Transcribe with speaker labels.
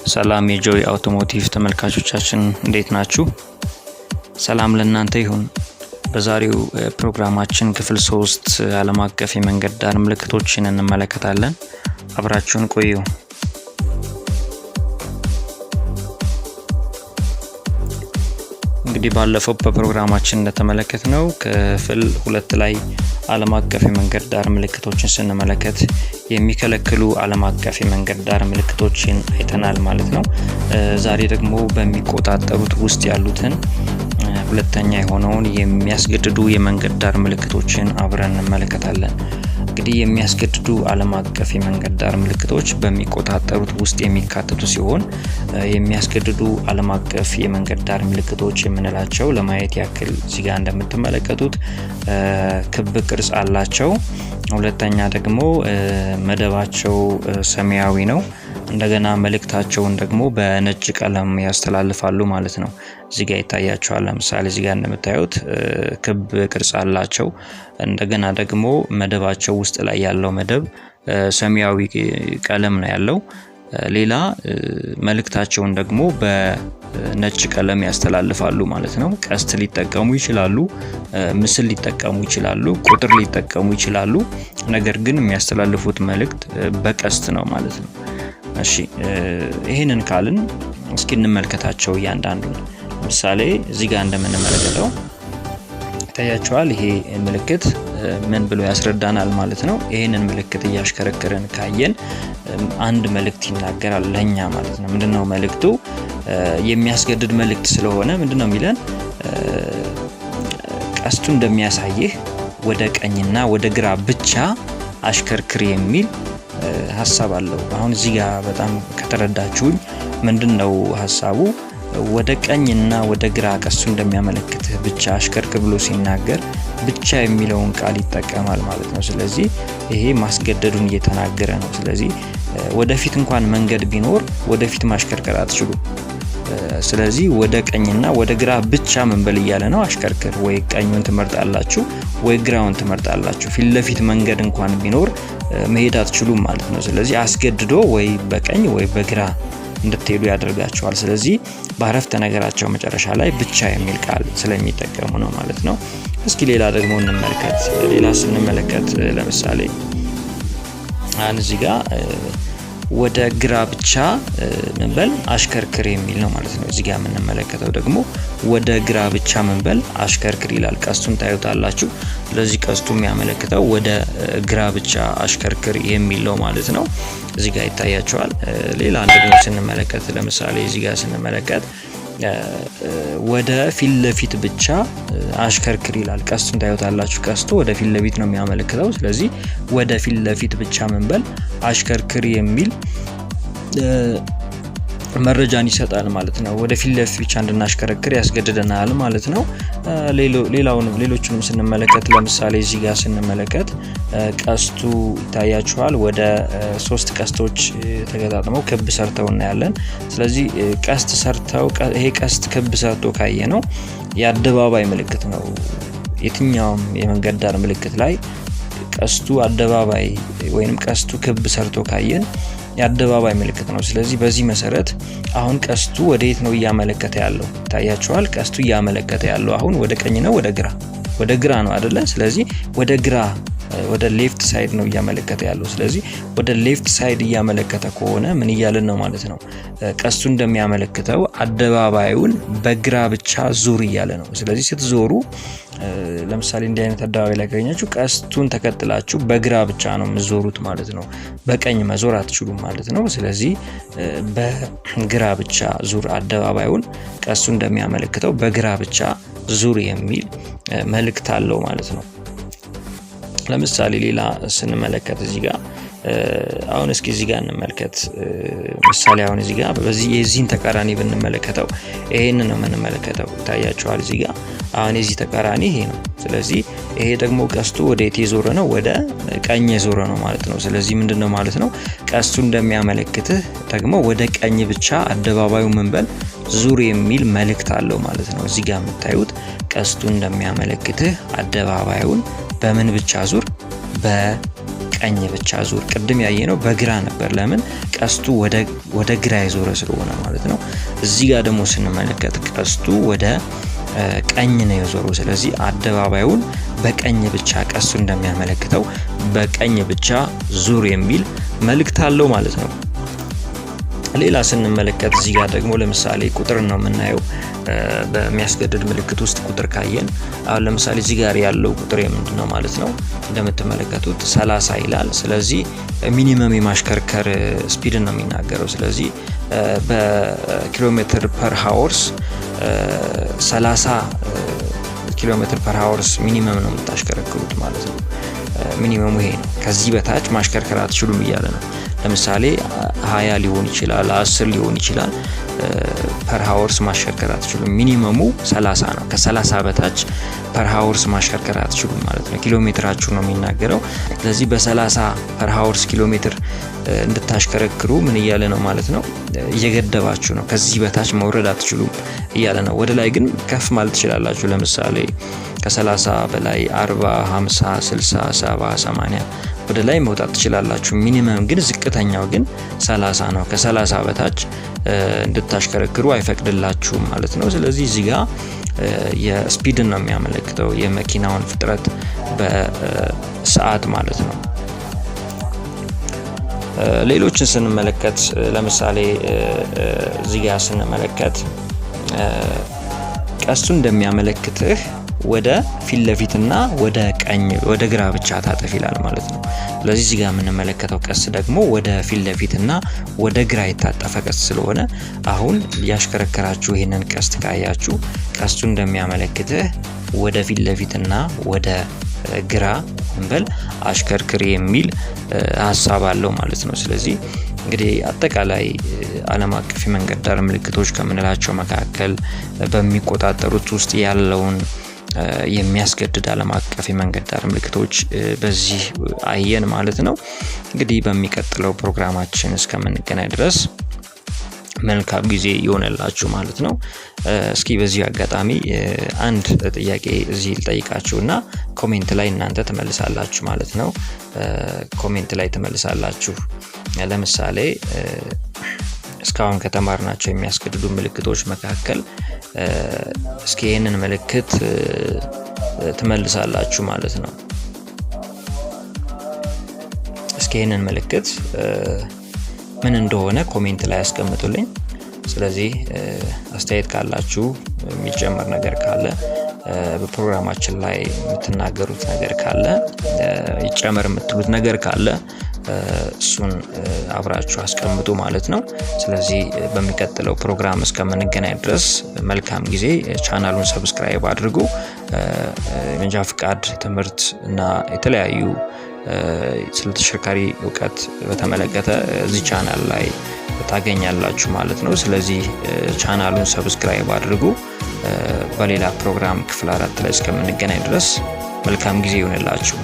Speaker 1: ሰላም የጆይ አውቶሞቲቭ ተመልካቾቻችን እንዴት ናችሁ? ሰላም ለእናንተ ይሁን። በዛሬው ፕሮግራማችን ክፍል 3 ዓለም አቀፍ የመንገድ ዳር ምልክቶችን እንመለከታለን። አብራችሁን ቆዩ። እንግዲህ ባለፈው በፕሮግራማችን እንደተመለከትነው ክፍል 2 ላይ ዓለም አቀፍ የመንገድ ዳር ምልክቶችን ስንመለከት የሚከለክሉ ዓለም አቀፍ የመንገድ ዳር ምልክቶችን አይተናል ማለት ነው። ዛሬ ደግሞ በሚቆጣጠሩት ውስጥ ያሉትን ሁለተኛ የሆነውን የሚያስገድዱ የመንገድ ዳር ምልክቶችን አብረን እንመለከታለን። እንግዲህ የሚያስገድዱ ዓለም አቀፍ የመንገድ ዳር ምልክቶች በሚቆጣጠሩት ውስጥ የሚካተቱ ሲሆን የሚያስገድዱ ዓለም አቀፍ የመንገድ ዳር ምልክቶች የምንላቸው ለማየት ያክል እዚህ ጋር እንደምትመለከቱት ክብ ቅርጽ አላቸው። ሁለተኛ ደግሞ መደባቸው ሰማያዊ ነው። እንደገና መልእክታቸውን ደግሞ በነጭ ቀለም ያስተላልፋሉ ማለት ነው። እዚህ ጋር ይታያቸዋል። ለምሳሌ እዚህ ጋር እንደምታዩት ክብ ቅርጽ አላቸው። እንደገና ደግሞ መደባቸው ውስጥ ላይ ያለው መደብ ሰማያዊ ቀለም ነው ያለው። ሌላ መልእክታቸውን ደግሞ በነጭ ቀለም ያስተላልፋሉ ማለት ነው። ቀስት ሊጠቀሙ ይችላሉ፣ ምስል ሊጠቀሙ ይችላሉ፣ ቁጥር ሊጠቀሙ ይችላሉ። ነገር ግን የሚያስተላልፉት መልእክት በቀስት ነው ማለት ነው። እሺ ይሄንን ካልን እስኪ እንመልከታቸው እያንዳንዱን። ለምሳሌ እዚህ ጋር እንደምንመለከተው ታያቸዋል። ይሄ ምልክት ምን ብሎ ያስረዳናል ማለት ነው። ይሄንን ምልክት እያሽከረከረን ካየን አንድ መልእክት ይናገራል ለኛ ማለት ነው። ምንድነው መልእክቱ? የሚያስገድድ መልእክት ስለሆነ ምንድነው የሚለን? ቀስቱ እንደሚያሳይህ ወደ ቀኝና ወደ ግራ ብቻ አሽከርክር የሚል ሐሳብ አለው። አሁን እዚህ ጋር በጣም ከተረዳችሁኝ ምንድነው ሐሳቡ? ወደ ቀኝና ወደ ግራ ቀስቱ እንደሚያመለክትህ ብቻ አሽከርክር ብሎ ሲናገር ብቻ የሚለውን ቃል ይጠቀማል ማለት ነው። ስለዚህ ይሄ ማስገደዱን እየተናገረ ነው። ስለዚህ ወደፊት እንኳን መንገድ ቢኖር ወደፊት ማሽከርከር አትችሉም። ስለዚህ ወደ ቀኝና ወደ ግራ ብቻ መንበል እያለ ነው። አሽከርክር፣ ወይ ቀኙን ትመርጣላችሁ ወይ ግራውን ትመርጣላችሁ። ፊት ለፊት መንገድ እንኳን ቢኖር መሄድ አትችሉም ማለት ነው። ስለዚህ አስገድዶ ወይ በቀኝ ወይ በግራ እንድትሄዱ ያደርጋቸዋል። ስለዚህ በአረፍተ ነገራቸው መጨረሻ ላይ ብቻ የሚል ቃል ስለሚጠቀሙ ነው ማለት ነው። እስኪ ሌላ ደግሞ እንመልከት። ሌላ ስንመለከት ለምሳሌ እዚህ ጋር ወደ ግራ ብቻ መንበል አሽከርክር የሚል ነው ማለት ነው። እዚህ ጋር የምንመለከተው ደግሞ ወደ ግራ ብቻ መንበል አሽከርክር ይላል። ቀስቱን ታዩታላችሁ። ስለዚህ ቀስቱ የሚያመለክተው ወደ ግራ ብቻ አሽከርክር የሚል ነው ማለት ነው። እዚህ ጋር ይታያቸዋል። ሌላ ደግሞ ስንመለከት ለምሳሌ እዚህ ጋር ስንመለከት ወደ ፊት ለፊት ብቻ አሽከርክር ይላል። ቀስቱን ታዩታላችሁ። ቀስቱ ወደ ፊት ለፊት ነው የሚያመለክተው። ስለዚህ ወደ ፊት ለፊት ብቻ መንበል አሽከርክር የሚል መረጃን ይሰጣል ማለት ነው። ወደ ፊት ለፊት ብቻ እንድናሽከረክር ያስገድደናል ማለት ነው። ሌሎቹንም ስንመለከት ለምሳሌ እዚህ ጋር ስንመለከት ቀስቱ ይታያችኋል። ወደ 3 ቀስቶች ተገጣጥመው ክብ ሰርተው እናያለን። ስለዚህ ቀስት ሰርተው ይሄ ቀስት ክብ ሰርቶ ካየ ነው የአደባባይ ምልክት ነው። የትኛውም የመንገድ ዳር ምልክት ላይ ቀስቱ አደባባይ ወይንም ቀስቱ ክብ ሰርቶ ካየን የአደባባይ ምልክት ነው። ስለዚህ በዚህ መሰረት አሁን ቀስቱ ወዴት ነው እያመለከተ ያለው? ታያችኋል። ቀስቱ እያመለከተ ያለው አሁን ወደ ቀኝ ነው ወደ ግራ? ወደ ግራ ነው አይደለ? ስለዚህ ወደ ግራ ወደ ሌፍት ሳይድ ነው እያመለከተ ያለው። ስለዚህ ወደ ሌፍት ሳይድ እያመለከተ ከሆነ ምን እያለን ነው ማለት ነው? ቀስቱ እንደሚያመለክተው አደባባዩን በግራ ብቻ ዙር እያለ ነው። ስለዚህ ስትዞሩ ለምሳሌ እንዲህ አይነት አደባባይ ላይ ካገኛችሁ ቀስቱን ተከትላችሁ በግራ ብቻ ነው የምትዞሩት ማለት ነው። በቀኝ መዞር አትችሉም ማለት ነው። ስለዚህ በግራ ብቻ ዙር አደባባዩን፣ ቀስቱ እንደሚያመለክተው በግራ ብቻ ዙር የሚል መልእክት አለው ማለት ነው። ለምሳሌ ሌላ ስንመለከት እዚህ ጋር አሁን እስኪ እዚህ ጋር እንመልከት። ምሳሌ አሁን እዚህ ጋር የዚህን ተቃራኒ ብንመለከተው ይሄን ነው የምንመለከተው። ታያችኋል። እዚህ ጋር አሁን የዚህ ተቃራኒ ይሄ ነው። ስለዚህ ይሄ ደግሞ ቀስቱ ወዴት የዞረ ነው? ወደ ቀኝ የዞረ ነው ማለት ነው። ስለዚህ ምንድነው ማለት ነው? ቀስቱ እንደሚያመለክትህ ደግሞ ወደ ቀኝ ብቻ አደባባዩ መንበል ዙር የሚል መልእክት አለው ማለት ነው። እዚህ ጋር የምታዩት ቀስቱ እንደሚያመለክትህ አደባባዩን በምን ብቻ ዙር? በቀኝ ብቻ ዙር። ቅድም ያየነው በግራ ነበር፣ ለምን ቀስቱ ወደ ግራ የዞረ ስለሆነ ማለት ነው። እዚህ ጋር ደግሞ ስንመለከት ቀስቱ ወደ ቀኝ ነው የዞረው። ስለዚህ አደባባዩን በቀኝ ብቻ ቀስቱ እንደሚያመለክተው በቀኝ ብቻ ዙር የሚል መልእክት አለው ማለት ነው። ሌላ ስንመለከት እዚህ ጋር ደግሞ ለምሳሌ ቁጥር ነው የምናየው። በሚያስገድድ ምልክት ውስጥ ቁጥር ካየን አሁን ለምሳሌ እዚህ ጋር ያለው ቁጥር ምንድነው ማለት ነው? እንደምትመለከቱት 30 ይላል። ስለዚህ ሚኒመም የማሽከርከር ስፒድ ነው የሚናገረው። ስለዚህ በኪሎ ሜትር ፐር ሃወርስ 30 ኪሎ ሜትር ፐር ሃወርስ ሚኒመም ነው የምታሽከረክሩት ማለት ነው። ሚኒመሙ ይሄ ነው። ከዚህ በታች ማሽከርከር አትችሉም እያለ ነው። ለምሳሌ 20 ሊሆን ይችላል፣ 10 ሊሆን ይችላል። ፐር ሃወርስ ማሽከርከር አትችሉም። ሚኒመሙ 30 ነው። ከ30 በታች ፐር ሃወርስ ማሽከርከር አትችሉም ማለት ነው። ኪሎ ሜትራችሁ ነው የሚናገረው። ስለዚህ በ30 ፐር ሃወርስ ኪሎ ሜትር እንድታሽከረክሩ ምን እያለ ነው ማለት ነው? እየገደባችሁ ነው። ከዚህ በታች መውረድ አትችሉም እያለ ነው። ወደ ላይ ግን ከፍ ማለት ትችላላችሁ። ለምሳሌ ከ30 በላይ 40፣ 50፣ 60፣ 70፣ 80 ወደ ላይ መውጣት ትችላላችሁ። ሚኒመም ግን ዝቅተኛው ግን 30 ነው። ከ30 በታች እንድታሽከረክሩ አይፈቅድላችሁም ማለት ነው። ስለዚህ እዚህ ጋር የስፒድን ነው የሚያመለክተው፣ የመኪናውን ፍጥነት በሰዓት ማለት ነው። ሌሎችን ስንመለከት ለምሳሌ እዚህ ጋር ስንመለከት ቀስቱ እንደሚያመለክትህ ወደ ፊት ለፊትና ወደ ቀኝ ወደ ግራ ብቻ ታጠፍ ይላል ማለት ነው። ስለዚህ እዚህ ጋር የምንመለከተው ቀስት ደግሞ ወደ ፊት ለፊትና ወደ ግራ የታጠፈ ቀስት ስለሆነ አሁን ያሽከረከራችሁ ይሄንን ቀስት ካያችሁ ቀስቱ እንደሚያመለክትህ ወደ ፊት ለፊትና ወደ ግራ እንበል አሽከርክር የሚል ሐሳብ አለው ማለት ነው። ስለዚህ እንግዲህ አጠቃላይ ዓለም አቀፍ የመንገድ ዳር ምልክቶች ከምንላቸው መካከል በሚቆጣጠሩት ውስጥ ያለውን የሚያስገድድ ዓለም አቀፍ የመንገድ ዳር ምልክቶች በዚህ አየን ማለት ነው። እንግዲህ በሚቀጥለው ፕሮግራማችን እስከምንገናኝ ድረስ መልካም ጊዜ ይሆንላችሁ ማለት ነው። እስኪ በዚህ አጋጣሚ አንድ ጥያቄ እዚህ ልጠይቃችሁና ኮሜንት ላይ እናንተ ትመልሳላችሁ ማለት ነው። ኮሜንት ላይ ትመልሳላችሁ። ለምሳሌ እስካሁን ከተማርናቸው የሚያስገድዱ ምልክቶች መካከል እስኪ ይሄንን ምልክት ትመልሳላችሁ ማለት ነው። እስኪ ይሄንን ምልክት ምን እንደሆነ ኮሜንት ላይ አስቀምጡልኝ። ስለዚህ አስተያየት ካላችሁ የሚጨመር ነገር ካለ በፕሮግራማችን ላይ የምትናገሩት ነገር ካለ ይጨመር የምትሉት ነገር ካለ እሱን አብራችሁ አስቀምጡ ማለት ነው። ስለዚህ በሚቀጥለው ፕሮግራም እስከምንገናኝ ድረስ መልካም ጊዜ። ቻናሉን ሰብስክራይብ አድርጉ። መንጃ ፍቃድ ትምህርት እና የተለያዩ ስለ ተሽከርካሪ እውቀት በተመለከተ እዚህ ቻናል ላይ ታገኛላችሁ ማለት ነው። ስለዚህ ቻናሉን ሰብስክራይብ አድርጉ። በሌላ ፕሮግራም ክፍል 4 ላይ እስከምንገናኝ ድረስ መልካም ጊዜ ይሁንላችሁ።